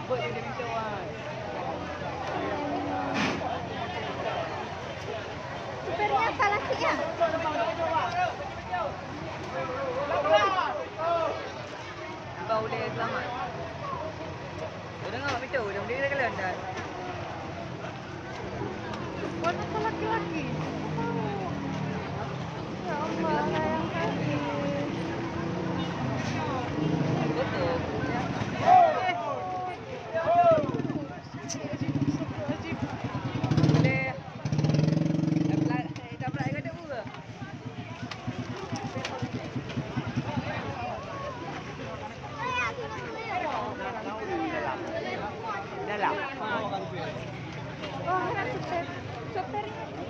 Buat dia bisa wan. Supernya apa laki ya? Kau boleh selamat. Kau dengar macam tu, dia boleh kalian dah. Warna apa laki-laki? Ya Allah, sayang kaki. Betul. Boleh. Dah berat ke tak pula? Dalam. Oh, super. Supernya.